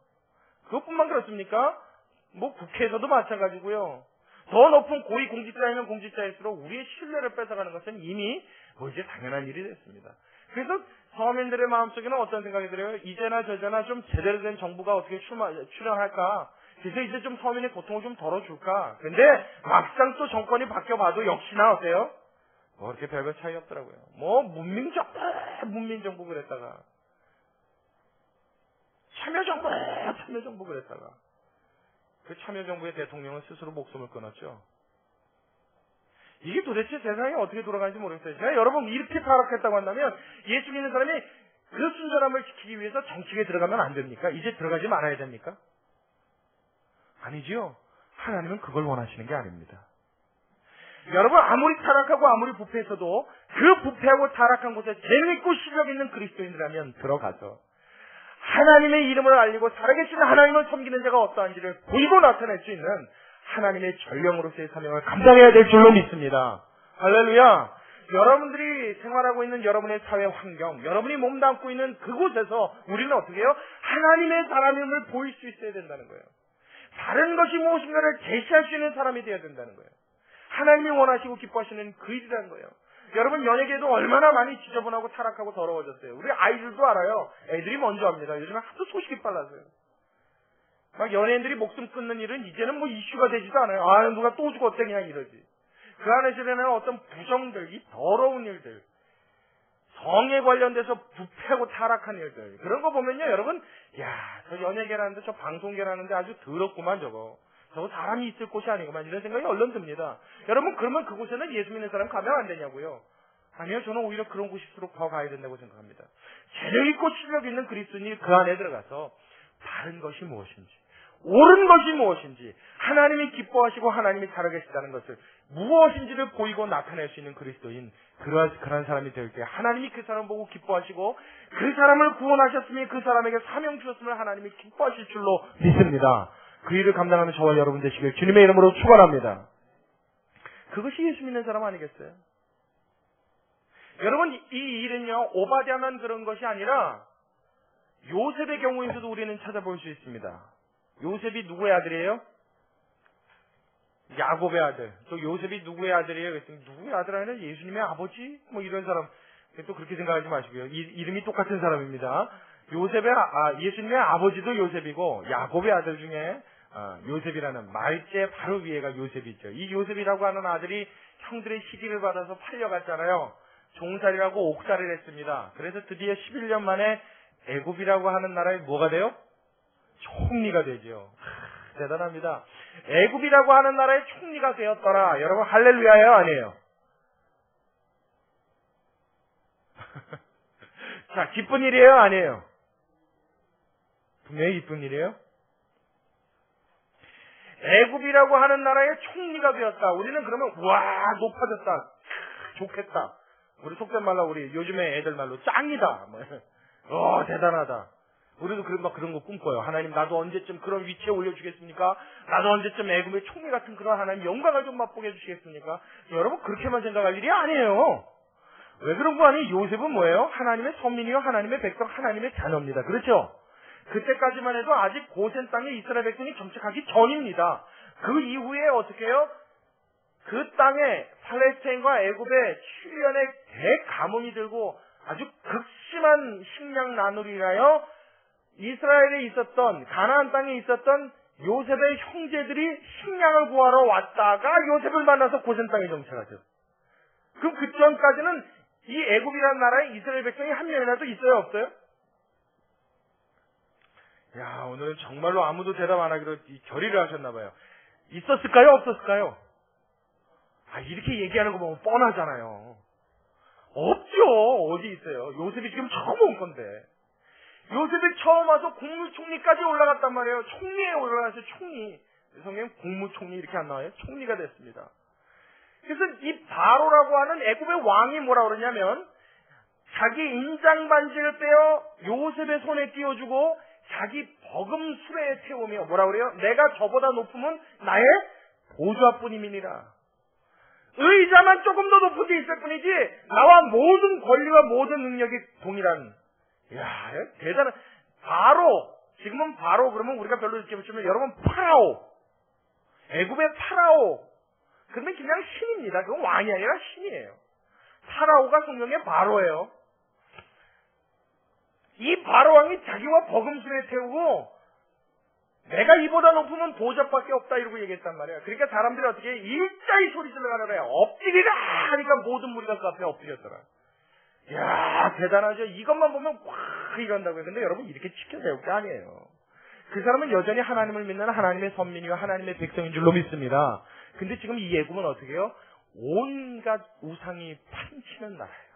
그것뿐만 그렇습니까? 뭐 국회에서도 마찬가지고요. 더 높은 고위 공직자이면 공직자일수록 우리의 신뢰를 뺏어가는 것은 이미 뭐 이제 당연한 일이 됐습니다. 그래서 서민들의 마음속에는 어떤 생각이 들어요? 이제나 저제나 좀 제대로 된 정부가 어떻게 출연할까? 그래서 이제 좀 서민의 고통을 좀 덜어줄까? 근데 막상 또 정권이 바뀌어봐도 역시나 어때요? 뭐 이렇게 별별 차이 없더라고요. 뭐 문민정부 그랬다가 참여정부 그랬다가 그 참여정부의 대통령은 스스로 목숨을 끊었죠. 이게 도대체 세상이 어떻게 돌아가는지 모르겠어요. 제가 여러분 이렇게 타락했다고 한다면 예수 믿는 사람이 그 순전함을 지키기 위해서 정치에 들어가면 안 됩니까? 이제 들어가지 말아야 됩니까? 아니지요. 하나님은 그걸 원하시는 게 아닙니다. 여러분 아무리 타락하고 아무리 부패했어도 그 부패하고 타락한 곳에 재미있고 실력 있는 그리스도인이라면 들어가서 하나님의 이름을 알리고 살아계신 하나님을 섬기는 자가 어떠한지를 보이고 나타낼 수 있는 하나님의 전령으로서의 사명을 감당해야 될 줄로 믿습니다. 할렐루야. 여러분들이 생활하고 있는 여러분의 사회 환경, 여러분이 몸담고 있는 그곳에서 우리는 어떻게 해요? 하나님의 사람임을 보일 수 있어야 된다는 거예요. 다른 것이 무엇인가를 제시할 수 있는 사람이 되어야 된다는 거예요. 하나님이 원하시고 기뻐하시는 그 일이라는 거예요. 여러분 연예계도 얼마나 많이 지저분하고 타락하고 더러워졌어요. 우리 아이들도 알아요. 애들이 먼저 합니다. 요즘에 하도 소식이 빨라서요. 막 연예인들이 목숨 끊는 일은 이제는 뭐 이슈가 되지도 않아요. 아 누가 또 죽었대 그냥 이러지. 그 안에서 일어나는 어떤 부정들, 이 더러운 일들, 성에 관련돼서 부패하고 타락한 일들 그런 거 보면요 여러분 저 연예계라는데 저 방송계라는데 아주 더럽구만 저거 사람이 있을 곳이 아니구만 이런 생각이 얼른 듭니다. 여러분 그러면 그곳에는 예수 믿는 사람 가면 안 되냐고요? 아니요, 저는 오히려 그런 곳일수록 더 가야 된다고 생각합니다. 재능 있고 실력 있는 그리스도인이 그 안에 들어가서 바른 것이 무엇인지 옳은 것이 무엇인지 하나님이 기뻐하시고 하나님이 살아계시다는 것을 무엇인지를 보이고 나타낼 수 있는 그리스도인 그러한 사람이 될 때 하나님이 그 사람 보고 기뻐하시고 그 사람을 구원하셨으니 그 사람에게 사명 주셨음을 하나님이 기뻐하실 줄로 믿습니다. 그 일을 감당하는 저와 여러분 되시길 주님의 이름으로 축원합니다. 그것이 예수 믿는 사람 아니겠어요? 여러분 이 일은요 오바댜만 그런 것이 아니라 요셉의 경우에서도 우리는 찾아볼 수 있습니다. 요셉이 누구의 아들이에요? 야곱의 아들. 또 요셉이 누구의 아들이에요? 그랬더니 누구의 아들 아니라 예수님의 아버지? 뭐 이런 사람 또 그렇게 생각하지 마시고요. 이름이 똑같은 사람입니다. 예수님의 아버지도 요셉이고 야곱의 아들 중에 요셉이라는 말제 바로 위에가 요셉이죠. 이 요셉이라고 하는 아들이 형들의 시기를 받아서 팔려갔잖아요. 종살이라고 옥살이를 했습니다. 그래서 드디어 11년 만에 애굽이라고 하는 나라에 뭐가 돼요? 총리가 되죠. 대단합니다. 애굽이라고 하는 나라의 총리가 되었더라. 여러분 할렐루야예요 아니에요? 자 기쁜 일이에요 아니에요? 분명히 기쁜 일이에요. 애굽이라고 하는 나라의 총리가 되었다. 우리는 그러면 와 높아졌다. 좋겠다. 우리 속된 말로 우리 요즘에 애들 말로 짱이다. 대단하다. 우리도 그런 거 꿈꿔요. 하나님 나도 언제쯤 그런 위치에 올려주겠습니까? 나도 언제쯤 애굽의 총리 같은 그런 하나님 영광을 좀 맛보게 해주시겠습니까? 여러분 그렇게만 생각할 일이 아니에요. 왜 그런 거 아니? 요셉은 뭐예요? 하나님의 선민이요 하나님의 백성 하나님의 자녀입니다. 그렇죠? 그때까지만 해도 아직 고센 땅에 이스라엘 백성이 정착하기 전입니다. 그 이후에 어떻게 해요? 그 땅에 팔레스타인과 애굽의 7년의 대가뭄이 들고 아주 극심한 식량 나누리라여 이스라엘에 있었던 가나안 땅에 있었던 요셉의 형제들이 식량을 구하러 왔다가 요셉을 만나서 고센 땅에 정착하죠. 그럼 그 전까지는 이 애굽이라는 나라에 이스라엘 백성이 한 명이라도 있어요 없어요? 오늘은 정말로 아무도 대답 안 하기로 결의를 하셨나 봐요. 있었을까요 없었을까요? 이렇게 얘기하는 거 보면 뻔하잖아요. 없죠. 어디 있어요? 요셉이 지금 처음 온 건데. 요셉이 처음 와서 국무총리까지 올라갔단 말이에요. 총리에 올라가서 총리. 성경 국무총리 이렇게 안 나와요? 총리가 됐습니다. 그래서 이 바로라고 하는 애굽의 왕이 뭐라 그러냐면 자기 인장 반지를 빼어 요셉의 손에 띄워주고 자기 버금 수레에 태우며 뭐라 그래요? 내가 저보다 높으면 나의 보좌뿐임이니라. 의자만 조금 더 높은 데 있을 뿐이지 나와 모든 권리와 모든 능력이 동일한. 이야, 대단한. 바로, 지금은 바로 그러면 우리가 별로 이렇게 보시면 여러분 파라오, 애굽의 파라오, 그러면 그냥 신입니다. 그건 왕이 아니라 신이에요. 파라오가 성경의 바로예요. 이 바로 왕이 자기와 버금술에 태우고 내가 이보다 높으면 보좌밖에 없다 이러고 얘기했단 말이야. 그러니까 사람들이 어떻게 일자리 소리 질러가느라 엎드리라 하니까 모든 무리가 그 앞에 엎드렸더라. 이야, 대단하죠. 이것만 보면 꽉 이런다고요. 근데 여러분 이렇게 지켜세울 게 아니에요. 그 사람은 여전히 하나님을 믿는 하나님의 선민이와 하나님의 백성인 줄로 믿습니다. 근데 지금 이 애굽은 어떻게 해요? 온갖 우상이 판치는 나라예요.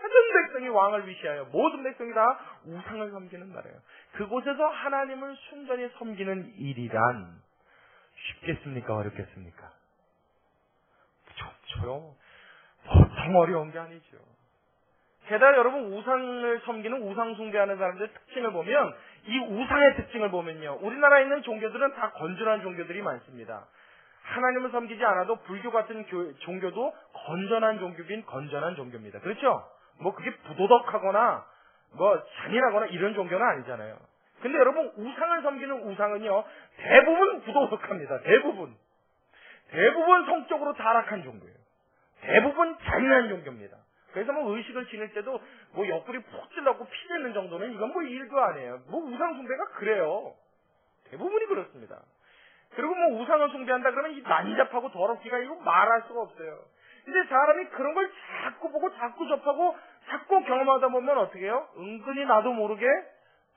모든 백성이 왕을 위시하여 모든 백성이 다 우상을 섬기는 나라예요. 그곳에서 하나님을 순전히 섬기는 일이란 쉽겠습니까? 어렵겠습니까? 저요. 보통 어려운 게 아니죠. 게다가 여러분 우상을 섬기는 우상 숭배하는 사람들의 특징을 보면 이 우상의 특징을 보면요. 우리나라에 있는 종교들은 다 건전한 종교들이 많습니다. 하나님을 섬기지 않아도 불교 같은 종교도 건전한 종교긴 건전한 종교입니다. 그렇죠? 뭐 그게 부도덕하거나 뭐 잔인하거나 이런 종교는 아니잖아요. 근데 여러분 우상을 섬기는 우상은요. 대부분 부도덕합니다. 대부분 성적으로 타락한 종교예요. 대부분 잔인한 종교입니다. 그래서 뭐 의식을 지낼 때도 뭐 옆구리 푹 찔러고 피 내는 정도는 이건 뭐 일도 아니에요. 뭐 우상 숭배가 그래요. 대부분이 그렇습니다. 그리고 뭐 우상을 숭배한다 그러면 이 난잡하고 더럽기가 이거 말할 수가 없어요. 근데 사람이 그런 걸 자꾸 보고 자꾸 접하고 자꾸 경험하다 보면 어떻게 해요? 은근히 나도 모르게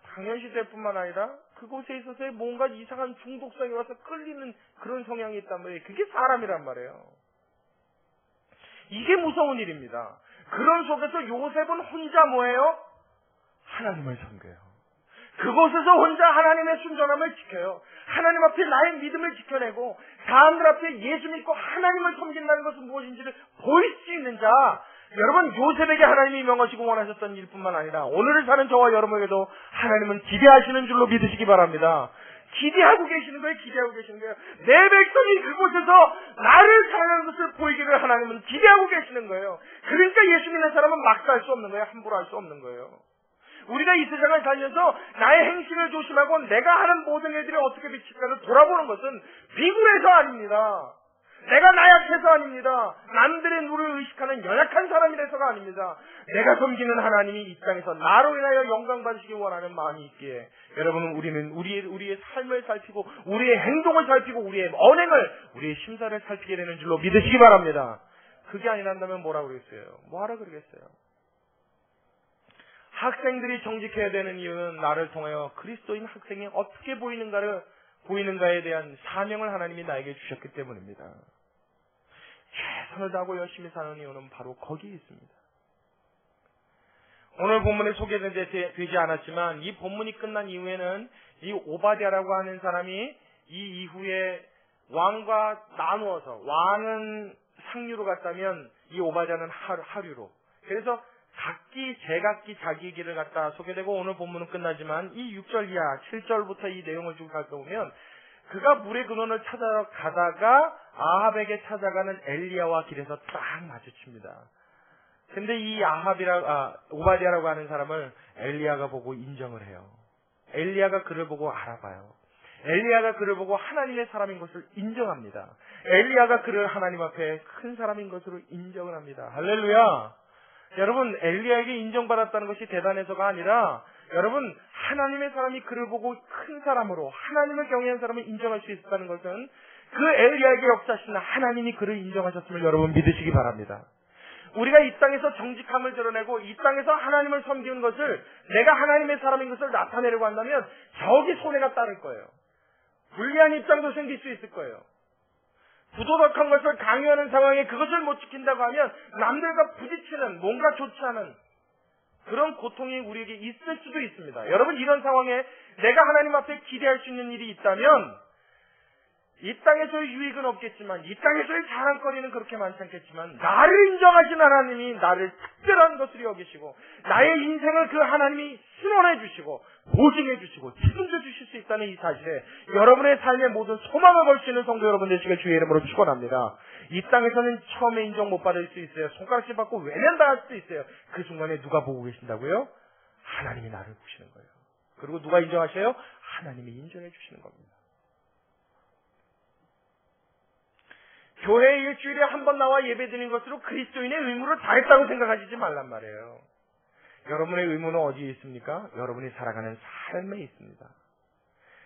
당연시될 뿐만 아니라 그곳에 있어서의 뭔가 이상한 중독성이 와서 끌리는 그런 성향이 있단 말이에요. 그게 사람이란 말이에요. 이게 무서운 일입니다. 그런 속에서 요셉은 혼자 뭐예요? 하나님을 섬겨요. 그곳에서 혼자 하나님의 순전함을 지켜요. 하나님 앞에 나의 믿음을 지켜내고 사람들 앞에 예수 믿고 하나님을 섬긴다는 것은 무엇인지를 보일 수 있는 자. 여러분 요셉에게 하나님이 명하시고 원하셨던 일뿐만 아니라 오늘을 사는 저와 여러분에게도 하나님은 기대하시는 줄로 믿으시기 바랍니다. 기대하고 계시는 거예요. 기대하고 계시는 거예요. 내 백성이 그곳에서 나를 사랑하는 것을 보이기를 하나님은 기대하고 계시는 거예요. 그러니까 예수 믿는 사람은 막 살 수 없는 거예요. 함부로 할 수 없는 거예요. 우리가 이 세상을 살면서 나의 행실을 조심하고 내가 하는 모든 애들이 어떻게 비칠까를 돌아보는 것은 비굴해서 아닙니다. 내가 나약해서 아닙니다. 남들의 누를 의식하는 연약한 사람이라서가 아닙니다. 내가 섬기는 하나님이 이 땅에서 나로 인하여 영광 받으시기 원하는 마음이 있기에 여러분은 우리는 우리의 삶을 살피고 우리의 행동을 살피고 우리의 언행을 우리의 심사를 살피게 되는 줄로 믿으시기 바랍니다. 그게 아니란다면 뭐라고 그랬어요? 뭐하라 그러겠어요? 학생들이 정직해야 되는 이유는 나를 통하여 그리스도인 학생이 어떻게 보이는가에 대한 사명을 하나님이 나에게 주셨기 때문입니다. 최선을 다하고 열심히 사는 이유는 바로 거기에 있습니다. 오늘 본문에 소개되지 않았지만 이 본문이 끝난 이후에는 이 오바댜라고 하는 사람이 이 이후에 왕과 나누어서 왕은 상류로 갔다면 이 오바댜는 하류로. 그래서 제각기 자기 길을 갖다 소개되고 오늘 본문은 끝나지만 이 6절 이하 7절부터 이 내용을 쭉 살펴보면 그가 물의 근원을 찾아러 가다가 아합에게 찾아가는 엘리야와 길에서 딱 마주칩니다. 근데 이 오바댜라고 하는 사람을 엘리야가 보고 인정을 해요. 엘리야가 그를 보고 알아봐요. 엘리야가 그를 보고 하나님의 사람인 것을 인정합니다. 엘리야가 그를 하나님 앞에 큰 사람인 것으로 인정을 합니다. 할렐루야. 여러분 엘리야에게 인정받았다는 것이 대단해서가 아니라 여러분 하나님의 사람이 그를 보고 큰 사람으로 하나님을 경외한 사람을 인정할 수 있었다는 것은 그 엘리야에게 역사하시는 하나님이 그를 인정하셨음을 여러분 믿으시기 바랍니다. 우리가 이 땅에서 정직함을 드러내고 이 땅에서 하나님을 섬기는 것을 내가 하나님의 사람인 것을 나타내려고 한다면 저기 손해가 따를 거예요. 불리한 입장도 생길 수 있을 거예요. 부도덕한 것을 강요하는 상황에 그것을 못 지킨다고 하면 남들과 부딪히는 뭔가 좋지 않은 그런 고통이 우리에게 있을 수도 있습니다. 여러분 이런 상황에 내가 하나님 앞에 기대할 수 있는 일이 있다면 이 땅에서의 유익은 없겠지만, 이 땅에서의 자랑거리는 그렇게 많지 않겠지만, 나를 인정하신 하나님이 나를 특별한 것으로 여기시고, 나의 인생을 그 하나님이 신원해 주시고, 보증해 주시고, 책임져 주실 수 있다는 이 사실에 여러분의 삶의 모든 소망을 걸 수 있는 성도 여러분 되시길 주의 이름으로 축원합니다. 이 땅에서는 처음에 인정 못 받을 수 있어요. 손가락질 받고 외면당할 수도 있어요. 그 순간에 누가 보고 계신다고요? 하나님이 나를 보시는 거예요. 그리고 누가 인정하셔요? 하나님이 인정해 주시는 겁니다. 교회 일주일에 한 번 나와 예배드리는 것으로 그리스도인의 의무를 다했다고 생각하시지 말란 말이에요. 여러분의 의무는 어디에 있습니까? 여러분이 살아가는 삶에 있습니다.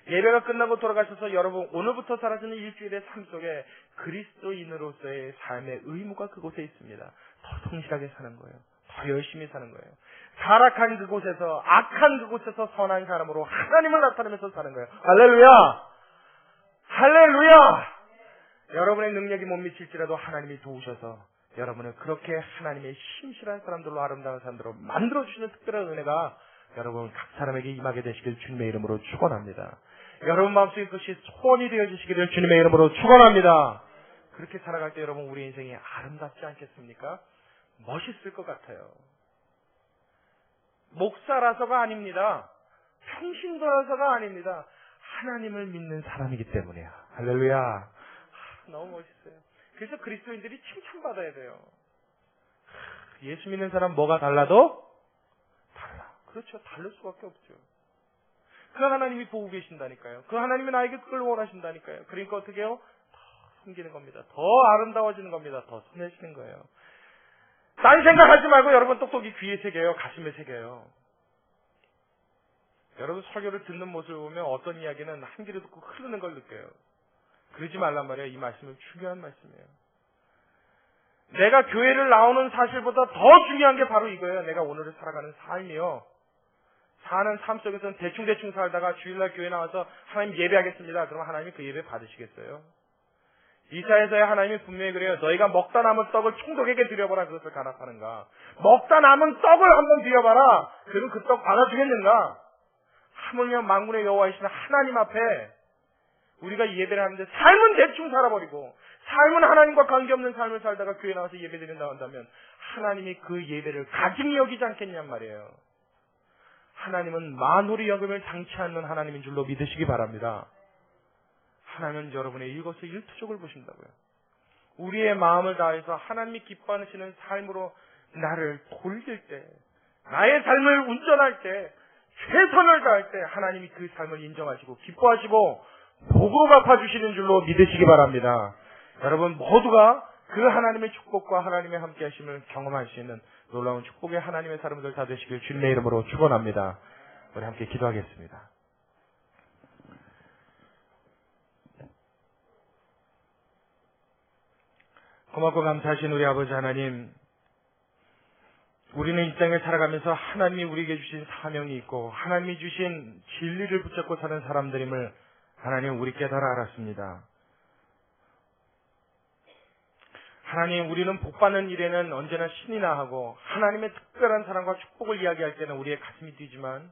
예배가 끝나고 돌아가셔서 여러분 오늘부터 살아지는 일주일의 삶 속에 그리스도인으로서의 삶의 의무가 그곳에 있습니다. 더 성실하게 사는 거예요. 더 열심히 사는 거예요. 타락한 그곳에서, 악한 그곳에서 선한 사람으로 하나님을 나타내면서 사는 거예요. 할렐루야! 할렐루야! 여러분의 능력이 못 미칠지라도 하나님이 도우셔서 여러분을 그렇게 하나님의 신실한 사람들로, 아름다운 사람들로 만들어주시는 특별한 은혜가 여러분 각 사람에게 임하게 되시길 주님의 이름으로 축원합니다. 여러분 마음속에 그것이 소원이 되어주시기를 주님의 이름으로 축원합니다. 그렇게 살아갈 때 여러분 우리 인생이 아름답지 않겠습니까? 멋있을 것 같아요. 목사라서가 아닙니다. 평신도라서가 아닙니다. 하나님을 믿는 사람이기 때문이야. 할렐루야. 너무 멋있어요. 그래서 그리스도인들이 칭찬받아야 돼요. 예수 믿는 사람 뭐가 달라도 달라. 그렇죠. 다를 수밖에 없죠. 그 하나님이 보고 계신다니까요. 그 하나님이 나에게 그걸 원하신다니까요. 그러니까 어떻게 해요? 더 섬기는 겁니다. 더 아름다워지는 겁니다. 더 선해지는 거예요. 딴 생각하지 말고 여러분 똑똑히 귀에 새겨요. 가슴에 새겨요. 여러분 설교를 듣는 모습을 보면 어떤 이야기는 한 귀로 듣고 흐르는 걸 느껴요. 그러지 말란 말이에요. 이 말씀은 중요한 말씀이에요. 내가 교회를 나오는 사실보다 더 중요한 게 바로 이거예요. 내가 오늘을 살아가는 삶이요. 사는 삶 속에서는 대충 살다가 주일날 교회 나와서 하나님 예배하겠습니다. 그러면 하나님이 그 예배 받으시겠어요? 이사야서에 하나님이 분명히 그래요. 너희가 먹다 남은 떡을 총독에게 드려봐라. 그것을 간합하는가. 먹다 남은 떡을 한번 드려봐라. 그럼 그 떡 받아주겠는가? 하물며 만군의 여호와이신 하나님 앞에 우리가 예배를 하는데 삶은 대충 살아버리고 삶은 하나님과 관계없는 삶을 살다가 교회 나와서 예배드린다고 한다면 하나님이 그 예배를 가증히 여기지 않겠냔 말이에요. 하나님은 만홀이 여김을 당치 않는 하나님인 줄로 믿으시기 바랍니다. 하나님은 여러분의 일거수일투족을 보신다고요. 우리의 마음을 다해서 하나님이 기뻐하시는 삶으로 나를 돌릴 때, 나의 삶을 운전할 때, 최선을 다할 때 하나님이 그 삶을 인정하시고 기뻐하시고 복으로 갚아주시는 줄로 믿으시기 바랍니다. 여러분 모두가 그 하나님의 축복과 하나님의 함께하심을 경험할 수 있는 놀라운 축복의 하나님의 사람들 다 되시길 주님의 이름으로 축원합니다. 우리 함께 기도하겠습니다. 고맙고 감사하신 우리 아버지 하나님, 우리는 이 땅에 살아가면서 하나님이 우리에게 주신 사명이 있고 하나님이 주신 진리를 붙잡고 사는 사람들임을 하나님 우리 깨달아 알았습니다. 하나님, 우리는 복받는 일에는 언제나 신이나 하고 하나님의 특별한 사랑과 축복을 이야기할 때는 우리의 가슴이 뛰지만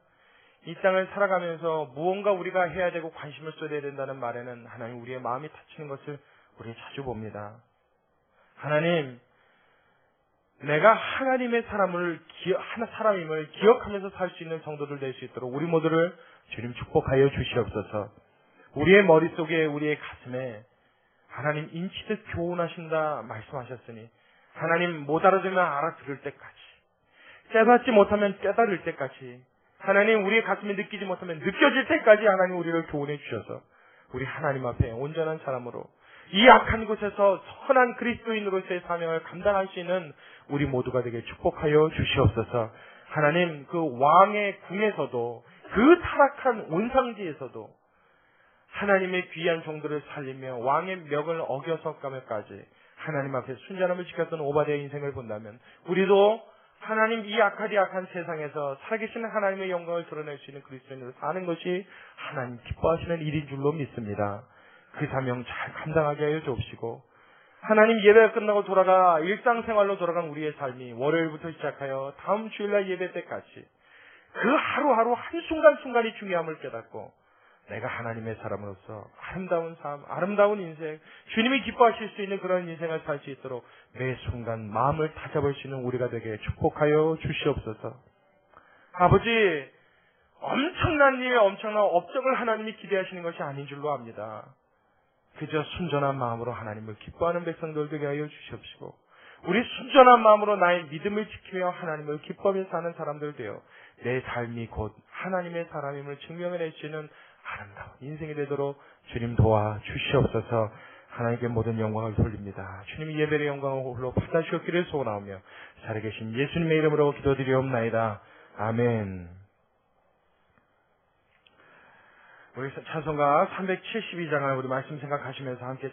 이 땅을 살아가면서 무언가 우리가 해야 되고 관심을 쏟아야 된다는 말에는 하나님 우리의 마음이 다치는 것을 우리 자주 봅니다. 하나님, 내가 하나님의 사람임을 기억하면서 살 수 있는 성도들 될 수 있도록 우리 모두를 주님 축복하여 주시옵소서. 우리의 머릿속에, 우리의 가슴에 하나님 인치듯 교훈하신다 말씀하셨으니 하나님 못 알아들으면 알아들을 때까지, 깨닫지 못하면 깨달을 때까지, 하나님 우리의 가슴에 느끼지 못하면 느껴질 때까지 하나님 우리를 교훈해 주셔서 우리 하나님 앞에 온전한 사람으로 이 악한 곳에서 선한 그리스도인으로서의 사명을 감당할 수 있는 우리 모두가 되게 축복하여 주시옵소서. 하나님, 그 왕의 궁에서도 그 타락한 온상지에서도 하나님의 귀한 종들을 살리며 왕의 명을 어겨서 까매까지 하나님 앞에 순전함을 지켰던 오바댜의 인생을 본다면 우리도 하나님 이 악한 세상에서 살아계신 하나님의 영광을 드러낼 수 있는 그리스도인으로 사는 것이 하나님 기뻐하시는 일인 줄로 믿습니다. 그 사명 잘 감당하게 하여 주옵시고 하나님, 예배가 끝나고 돌아가 일상생활로 돌아간 우리의 삶이 월요일부터 시작하여 다음 주일날 예배 때까지 그 하루하루 한순간순간이 중요함을 깨닫고 내가 하나님의 사람으로서 아름다운 삶, 아름다운 인생, 주님이 기뻐하실 수 있는 그런 인생을 살 수 있도록 매 순간 마음을 다잡을 수 있는 우리가 되게 축복하여 주시옵소서. 아버지, 엄청난 일, 엄청난 업적을 하나님이 기대하시는 것이 아닌 줄로 압니다. 그저 순전한 마음으로 하나님을 기뻐하는 백성들 되게 하여 주시옵시고, 우리 순전한 마음으로 나의 믿음을 지키며 하나님을 기뻐하며 사는 사람들 되어 내 삶이 곧 하나님의 사람임을 증명해낼 수 있는 아름다운 인생이 되도록 주님 도와 주시옵소서. 하나님께 모든 영광을 돌립니다. 주님이 예배의 영광을 홀로 받아주셨기를 소원하오며 살아계신 예수님의 이름으로 기도드리옵나이다. 아멘. 우리 찬송가 372장을 우리 말씀 생각하시면서 함께